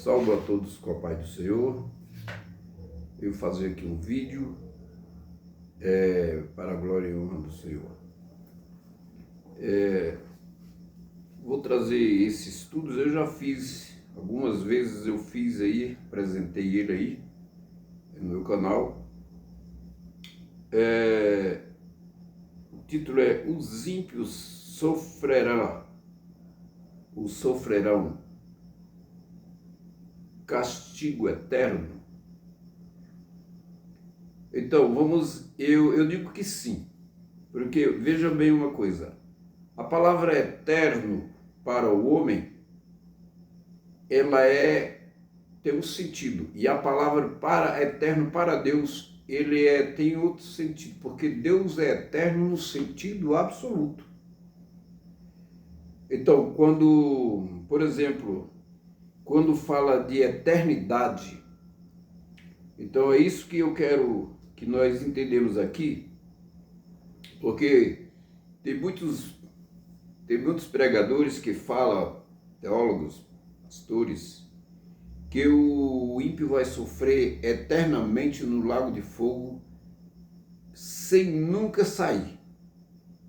Salve a todos com a paz do Senhor. Eu vou fazer aqui um vídeo para a glória e honra do Senhor. Vou trazer esses estudos, eu já fiz algumas vezes, apresentei ele aí no meu canal. O título é Os ímpios sofrerão castigo eterno. Então, eu digo que sim, porque veja bem uma coisa, a palavra eterno para o homem, ela tem um sentido, e a palavra eterno para Deus, tem outro sentido, porque Deus é eterno no sentido absoluto. Então, por exemplo, quando fala de eternidade, então é isso que eu quero que nós entendemos aqui, porque tem muitos pregadores que falam, teólogos, pastores, que o ímpio vai sofrer eternamente no lago de fogo sem nunca sair,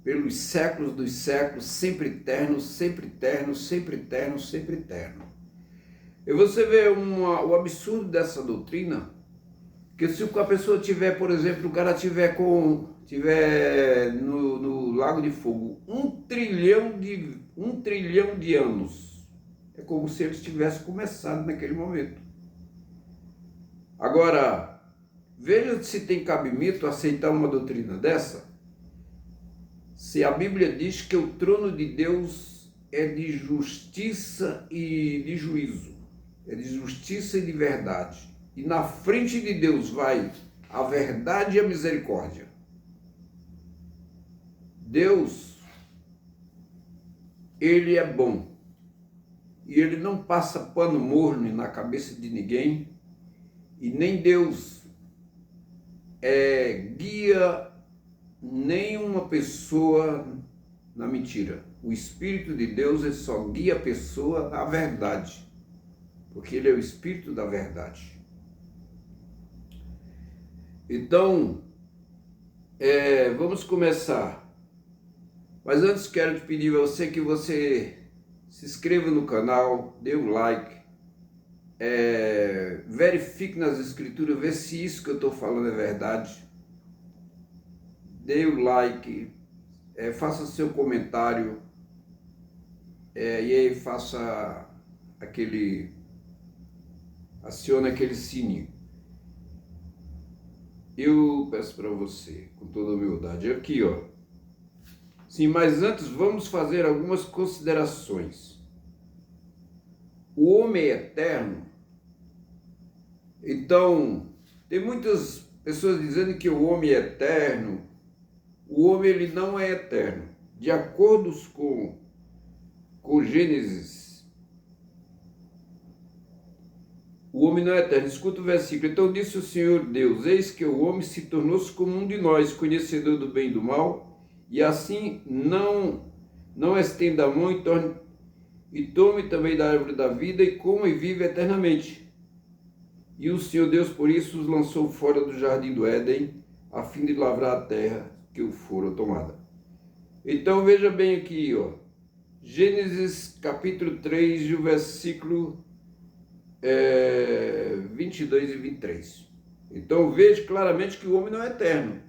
pelos séculos dos séculos, sempre eterno, sempre eterno, sempre eterno, sempre eterno. E você vê o absurdo dessa doutrina, que se a pessoa tiver, por exemplo, o cara tiver no lago de fogo 1 trilhão de anos, é como se ele tivesse começado naquele momento. Agora, veja se tem cabimento aceitar uma doutrina dessa, se a Bíblia diz que o trono de Deus é de justiça e de juízo, é de justiça e de verdade. E na frente de Deus vai a verdade e a misericórdia. Deus, Ele é bom. E Ele não passa pano morno na cabeça de ninguém. E nem Deus guia nenhuma pessoa na mentira. O Espírito de Deus, ele só guia a pessoa na verdade. Porque Ele é o Espírito da verdade. Então, vamos começar. Mas antes quero te pedir a você que você se inscreva no canal, dê um like, verifique nas escrituras, vê se isso que eu estou falando é verdade. Dê o like, faça seu comentário, e aí acione aquele sininho. Eu peço para você, com toda a humildade, aqui ó. Sim, mas antes vamos fazer algumas considerações. O homem é eterno. Então, tem muitas pessoas dizendo que o homem é eterno. O homem ele não é eterno. De acordo com Gênesis, o homem não é eterno. Escuta o versículo. Então disse o Senhor Deus, eis que o homem se tornou-se como um de nós, conhecedor do bem e do mal, e assim não estenda a mão e tome também da árvore da vida e coma e vive eternamente. E o Senhor Deus por isso os lançou fora do jardim do Éden, a fim de lavrar a terra que o fora tomada. Então veja bem aqui, ó, Gênesis capítulo 3, e o versículo 22 e 23. Então veja claramente que o homem não é eterno.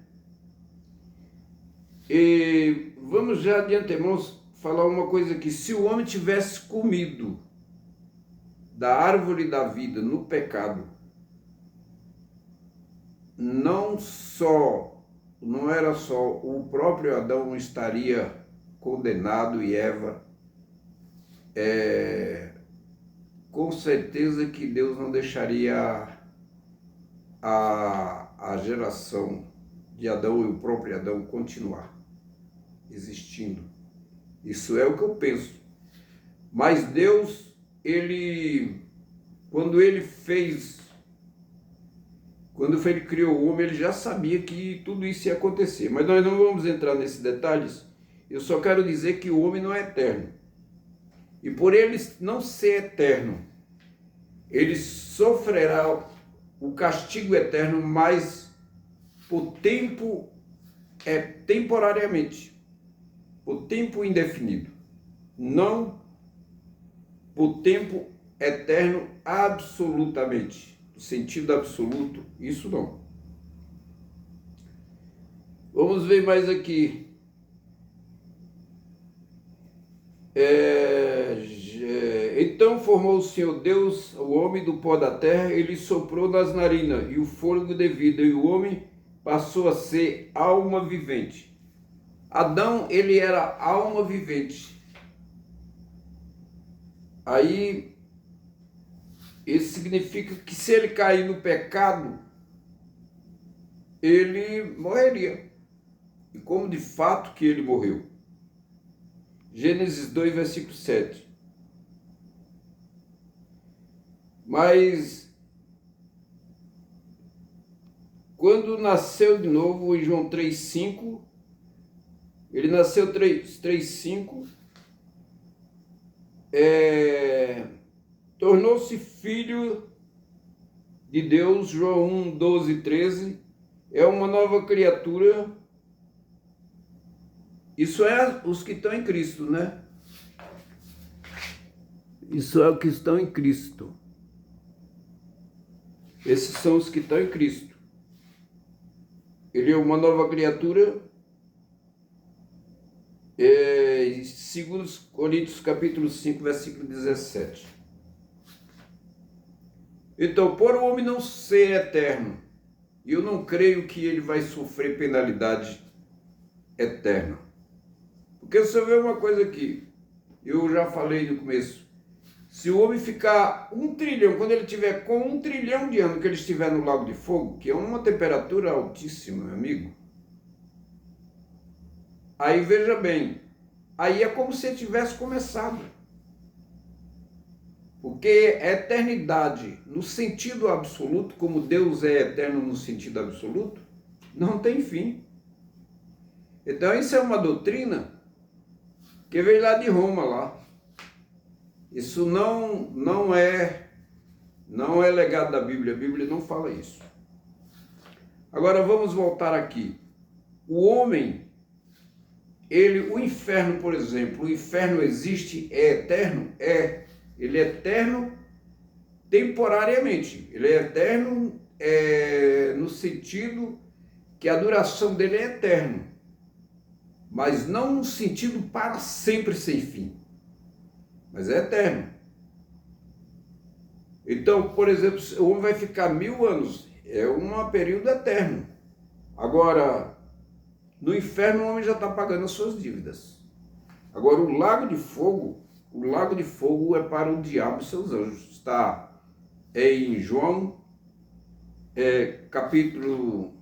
E vamos já de antemão falar uma coisa aqui. Se o homem tivesse comido da árvore da vida no pecado, não era só o próprio Adão estaria condenado e Eva, com certeza que Deus não deixaria a geração de Adão e o próprio Adão continuar existindo. Isso é o que eu penso. Mas Deus, quando ele criou o homem, ele já sabia que tudo isso ia acontecer. Mas nós não vamos entrar nesses detalhes. Eu só quero dizer que o homem não é eterno. E por ele não ser eterno, ele sofrerá o castigo eterno, mas por tempo, temporariamente, por tempo indefinido, não por tempo eterno absolutamente, no sentido absoluto, isso não. Vamos ver mais aqui. Então formou o Senhor Deus o homem do pó da terra, ele soprou nas narinas e o fôlego de vida, e o homem passou a ser alma vivente. Adão, ele era alma vivente. Aí, isso significa que se ele cair no pecado, ele morreria. E como de fato que ele morreu. Gênesis 2, versículo 7. Mas, quando nasceu de novo, em João 3,5, ele nasceu 3,5, tornou-se filho de Deus, João 1, 12, 13, é uma nova criatura. Isso é os que estão em Cristo, né? Isso é os que estão em Cristo. Esses são os que estão em Cristo. Ele é uma nova criatura. Segundo Coríntios capítulo 5, versículo 17. Então, por o homem não ser eterno, eu não creio que ele vai sofrer penalidade eterna. Porque você vê uma coisa aqui, eu já falei no começo, se o homem ficar 1 trilhão, quando ele tiver com 1 trilhão de anos que ele estiver no Lago de Fogo, que é uma temperatura altíssima, meu amigo, aí veja bem, aí é como se ele tivesse começado. Porque a eternidade, no sentido absoluto, como Deus é eterno no sentido absoluto, não tem fim. Então isso é uma doutrina que veio lá de Roma, lá. Isso não é legado da Bíblia. A Bíblia não fala isso. Agora vamos voltar aqui. O homem, o inferno, por exemplo, o inferno existe, é eterno? É. Ele é eterno temporariamente. Ele é eterno no sentido que a duração dele é eterna, mas não no sentido para sempre sem fim, mas é eterno. Então, por exemplo, o homem vai ficar 1000 anos, é um período eterno. Agora, no inferno o homem já está pagando as suas dívidas. Agora, o lago de fogo é para o diabo e seus anjos. Está em João capítulo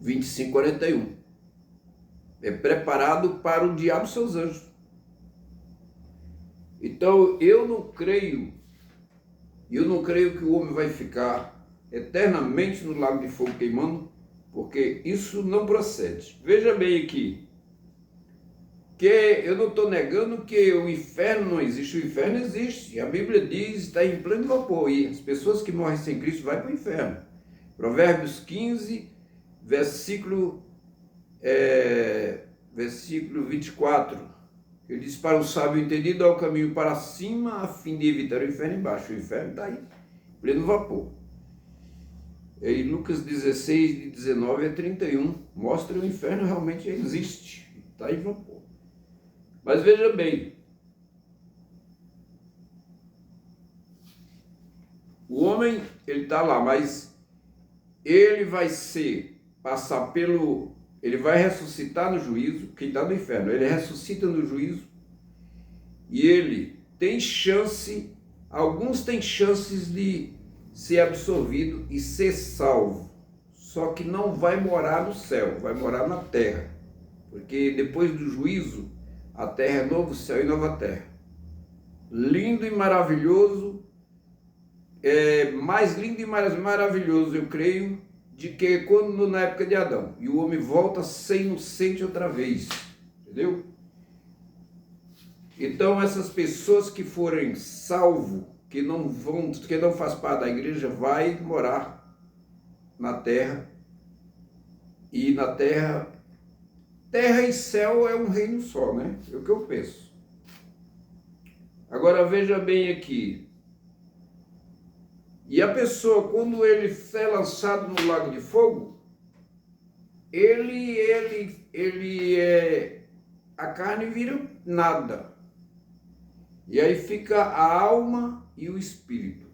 25, 41. É preparado para o diabo e seus anjos. Então, eu não creio que o homem vai ficar eternamente no lago de fogo queimando, porque isso não procede. Veja bem aqui, que eu não estou negando que o inferno não existe. O inferno existe. A Bíblia diz, está em pleno vapor. E as pessoas que morrem sem Cristo vão para o inferno. Provérbios 15, versículo 24. Ele diz, para o sábio entendido há o caminho para cima, a fim de evitar o inferno embaixo. O inferno está aí, em pleno vapor. E Lucas 16, de 19 a 31, mostra que o inferno realmente existe. Está em vapor. Mas veja bem, o homem, ele está lá, mas ele vai ele vai ressuscitar no juízo. Quem está no inferno, ele ressuscita no juízo, e ele tem chance, alguns têm chances de ser absorvido e ser salvo, só que não vai morar no céu, vai morar na terra, porque depois do juízo, a terra é novo céu e nova terra. Lindo e maravilhoso, mais lindo e mais maravilhoso, eu creio, de que quando na época de Adão, e o homem volta a ser inocente outra vez, entendeu? Então essas pessoas que forem salvos, que não faz parte da igreja, vai morar na terra. E na terra e céu é um reino só, né? É o que eu penso. Agora veja bem aqui. E a pessoa, quando ele é lançado no lago de fogo, a carne vira nada. E aí fica a alma e o espírito.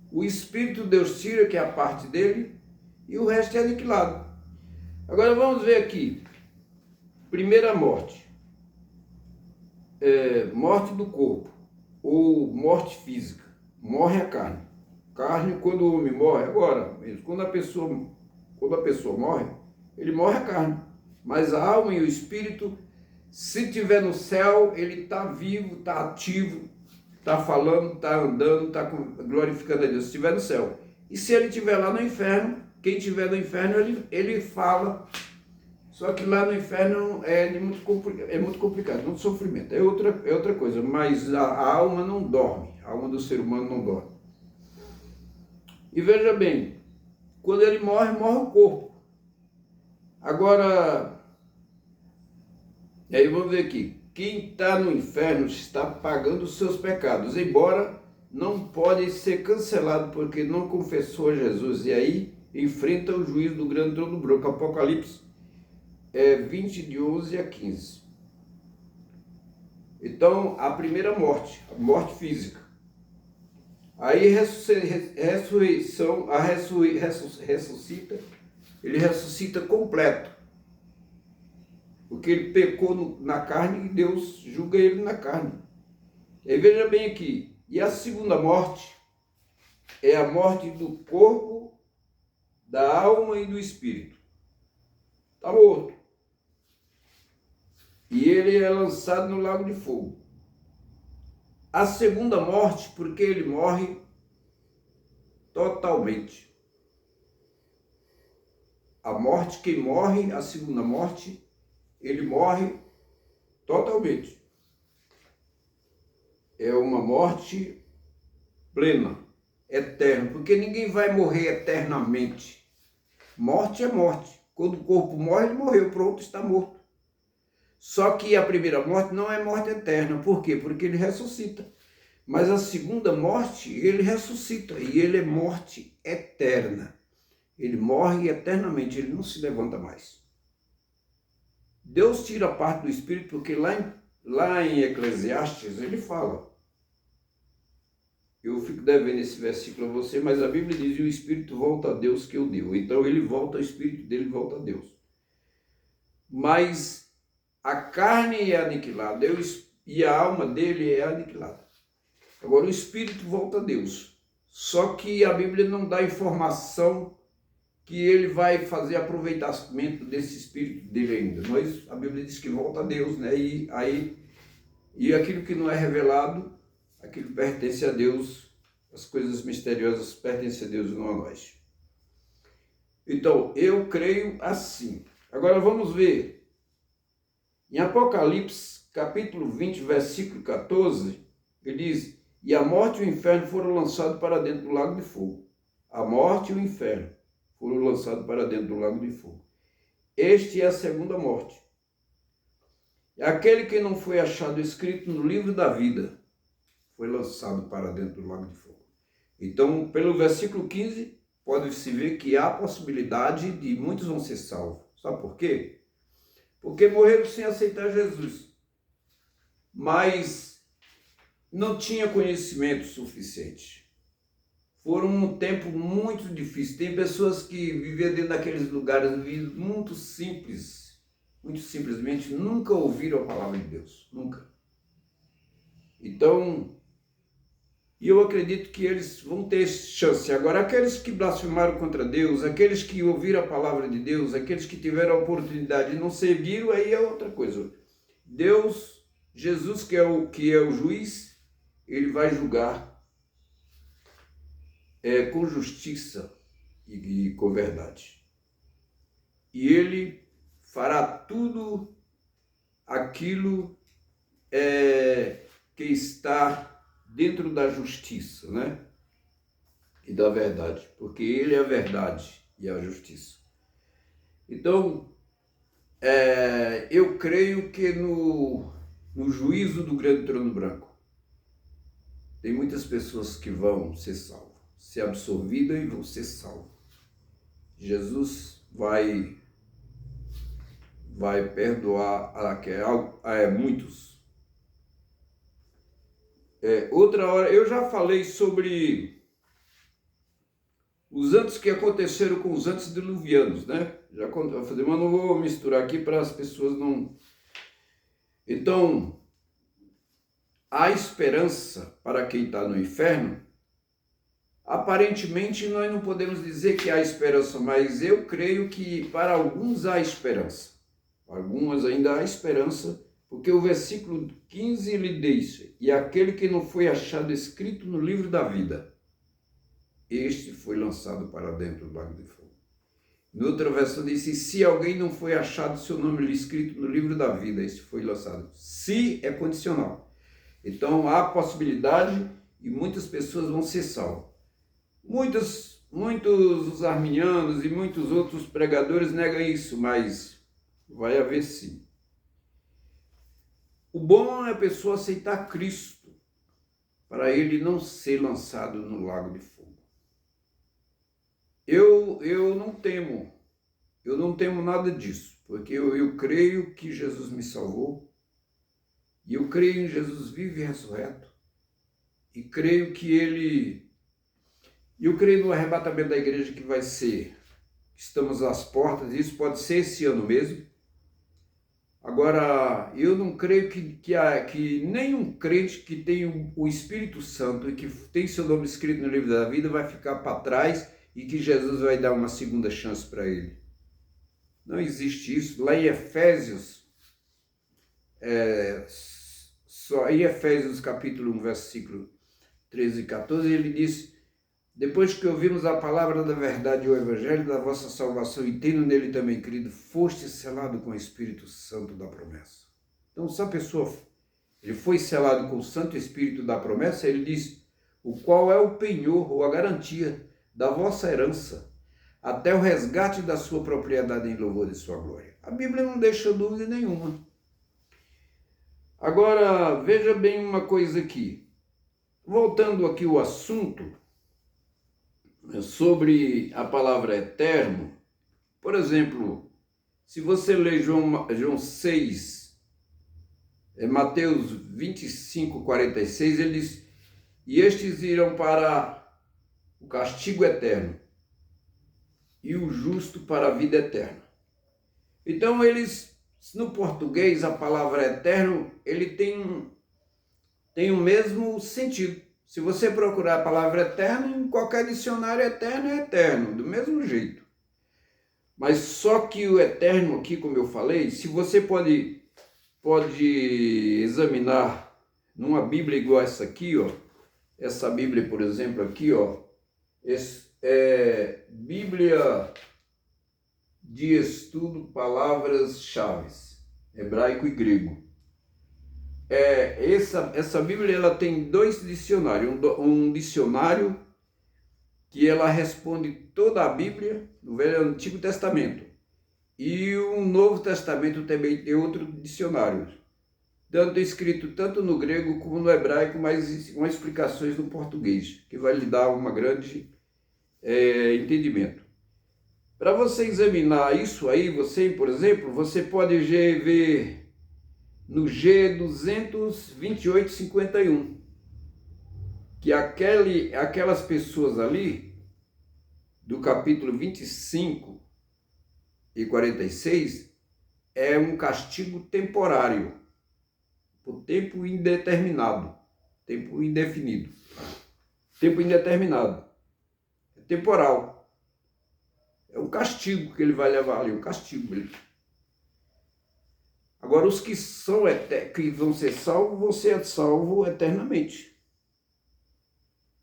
O espírito Deus tira, que é a parte dele, e o resto é aniquilado. Agora vamos ver aqui. Primeira morte. Morte do corpo, ou morte física. Morre a carne. Carne, quando o homem morre, agora mesmo, quando a pessoa morre, ele morre a carne. Mas a alma e o espírito, se estiver no céu, ele está vivo, está ativo, está falando, está andando, está glorificando a Deus, se estiver no céu. E se ele estiver lá no inferno, quem estiver no inferno, ele fala. Só que lá no inferno é muito complicado, muito sofrimento, é outra coisa. Mas a alma não dorme, a alma do ser humano não dorme. E veja bem, quando ele morre, morre o corpo. Agora, aí vamos ver aqui. Quem está no inferno está pagando os seus pecados, embora não pode ser cancelado porque não confessou a Jesus. E aí enfrenta o juízo do grande trono branco. Apocalipse 20, de 11 a 15. Então, a primeira morte, a morte física. Aí ressurreição, ressuscita, ele ressuscita completo. Porque ele pecou na carne e Deus julga ele na carne. E aí veja bem aqui, e a segunda morte é a morte do corpo, da alma e do espírito. Está morto. E ele é lançado no lago de fogo. A segunda morte, porque ele morre totalmente. A morte, quem morre, a segunda morte, ele morre totalmente. É uma morte plena, eterna, porque ninguém vai morrer eternamente. Morte é morte. Quando o corpo morre, ele morreu, pronto, está morto. Só que a primeira morte não é morte eterna. Por quê? Porque ele ressuscita. Mas a segunda morte, ele ressuscita. E ele é morte eterna. Ele morre eternamente, ele não se levanta mais. Deus tira a parte do espírito, porque lá em Eclesiastes ele fala. Eu fico devendo esse versículo a você, mas a Bíblia diz: e o espírito volta a Deus que o deu. Então ele volta, o espírito dele volta a Deus. Mas a carne é aniquilada e a alma dele é aniquilada. Agora o espírito volta a Deus. Só que a Bíblia não dá informação que ele vai fazer aproveitamento desse espírito dele ainda. Mas a Bíblia diz que volta a Deus, né? E aquilo que não é revelado, aquilo pertence a Deus. As coisas misteriosas pertencem a Deus e não a nós. Então, eu creio assim. Agora vamos ver. Em Apocalipse, capítulo 20, versículo 14, ele diz: e a morte e o inferno foram lançados para dentro do lago de fogo. A morte e o inferno foram lançados para dentro do lago de fogo. Este é a segunda morte. Aquele que não foi achado escrito no livro da vida foi lançado para dentro do lago de fogo. Então, pelo versículo 15, pode-se ver que há possibilidade de muitos vão ser salvos. Sabe por quê? Porque morreram sem aceitar Jesus. Mas não tinha conhecimento suficiente. Foram um tempo muito difícil. Tem pessoas que viviam dentro daqueles lugares muito simples, muito simplesmente nunca ouviram a palavra de Deus, nunca. Então, eu acredito que eles vão ter chance. Agora, aqueles que blasfemaram contra Deus, aqueles que ouviram a palavra de Deus, aqueles que tiveram a oportunidade e não seguiram, aí é outra coisa. Deus, Jesus, que é o juiz, ele vai julgar com justiça e com verdade. E ele fará tudo aquilo que está dentro da justiça, né? E da verdade, porque ele é a verdade e a justiça. Então, eu creio que no juízo do grande trono branco, tem muitas pessoas que vão ser salvas, ser absorvidas e vão ser salvas. Jesus vai perdoar muitos. Outra hora, eu já falei sobre os antes que aconteceram com os antediluvianos, né? Já eu falei, mas não vou misturar aqui para as pessoas não... Então, há esperança para quem está no inferno? Aparentemente, nós não podemos dizer que há esperança, mas eu creio que para alguns há esperança. Algumas ainda há esperança, porque o versículo 15 lhe diz: e aquele que não foi achado escrito no livro da vida, este foi lançado para dentro do lago de fogo. Em outra versão diz: se alguém não foi achado seu nome escrito no livro da vida, este foi lançado. Se é condicional. Então há possibilidade e muitas pessoas vão ser salvas. Muitos os arminianos e muitos outros pregadores negam isso, mas vai haver sim. O bom é a pessoa aceitar Cristo, para ele não ser lançado no lago de fogo. Eu não temo nada disso, porque eu creio que Jesus me salvou, e eu creio em Jesus vivo e ressurreto, e creio que eu creio no arrebatamento da igreja que vai ser, estamos às portas, isso pode ser esse ano mesmo. Agora, eu não creio que nenhum crente que tem o Espírito Santo e que tem seu nome escrito no livro da vida vai ficar para trás e que Jesus vai dar uma segunda chance para ele. Não existe isso. Lá em Efésios, em Efésios capítulo 1, versículo 13 e 14, ele diz: depois que ouvimos a palavra da verdade e o evangelho da vossa salvação, e tendo nele também crido, foste selado com o Espírito Santo da promessa. Então, se a pessoa ele foi selado com o Santo Espírito da promessa, ele diz: o qual é o penhor ou a garantia da vossa herança, até o resgate da sua propriedade em louvor de sua glória. A Bíblia não deixa dúvida nenhuma. Agora, veja bem uma coisa aqui. Voltando aqui ao assunto sobre a palavra eterno, por exemplo, se você ler João 6, Mateus 25, 46, ele diz: e estes irão para o castigo eterno, e o justo para a vida eterna. Então, eles, no português, a palavra eterno, ele tem o mesmo sentido. Se você procurar a palavra eterno, em qualquer dicionário, eterno é eterno, do mesmo jeito. Mas só que o eterno aqui, como eu falei, se você pode examinar numa Bíblia igual essa aqui, ó, essa Bíblia, por exemplo, aqui, ó, Bíblia de Estudo Palavras-Chave, hebraico e grego. Essa Bíblia ela tem dois dicionários, um dicionário que ela responde toda a Bíblia no Velho e Antigo Testamento, e o Novo Testamento também tem outro dicionário, escrito tanto no grego como no hebraico, mas com explicações no português, que vai lhe dar uma grande entendimento. Para você examinar isso aí, por exemplo, você pode ver no G22851, que aquelas pessoas ali, do capítulo 25 e 46, é um castigo temporário, por tempo indeterminado, tempo indefinido, tempo indeterminado, é temporal. É um castigo que ele vai levar ali, um castigo. Agora, os que vão ser salvos eternamente,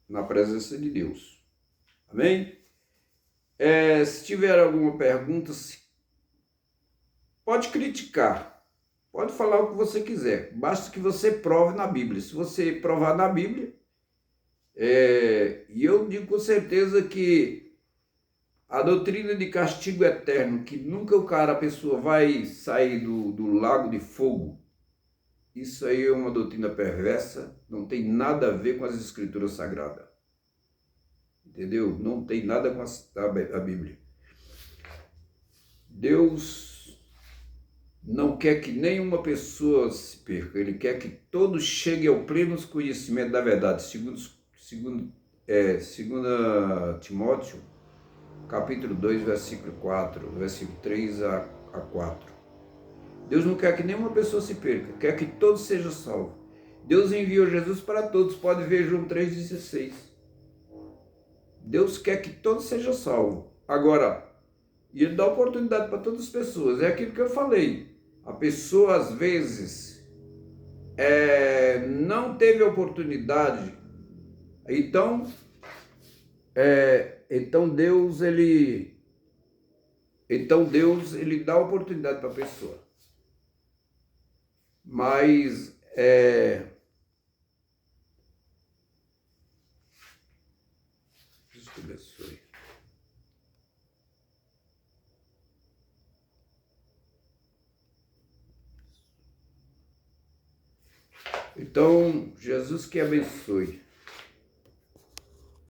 na presença de Deus. Amém? Se tiver alguma pergunta, pode criticar, Pode falar o que você quiser, basta que você prove na Bíblia. Se você provar na Bíblia, e eu digo com certeza que a doutrina de castigo eterno, que nunca a pessoa vai sair do lago de fogo, isso aí é uma doutrina perversa, não tem nada a ver com as escrituras sagradas. Entendeu? Não tem nada com a Bíblia. Deus não quer que nenhuma pessoa se perca, Ele quer que todos cheguem ao pleno conhecimento da verdade. Segundo Timóteo, capítulo 2, versículo 4, versículo 3 a 4. Deus não quer que nenhuma pessoa se perca, quer que todos sejam salvos. Deus enviou Jesus para todos, pode ver João 3,16. Deus quer que todos sejam salvos. Agora, Ele dá oportunidade para todas as pessoas. É aquilo que eu falei. A pessoa, às vezes, não teve oportunidade. Então, Deus, ele dá oportunidade para a pessoa. Mas, Deus te abençoe. Então, Jesus que abençoe.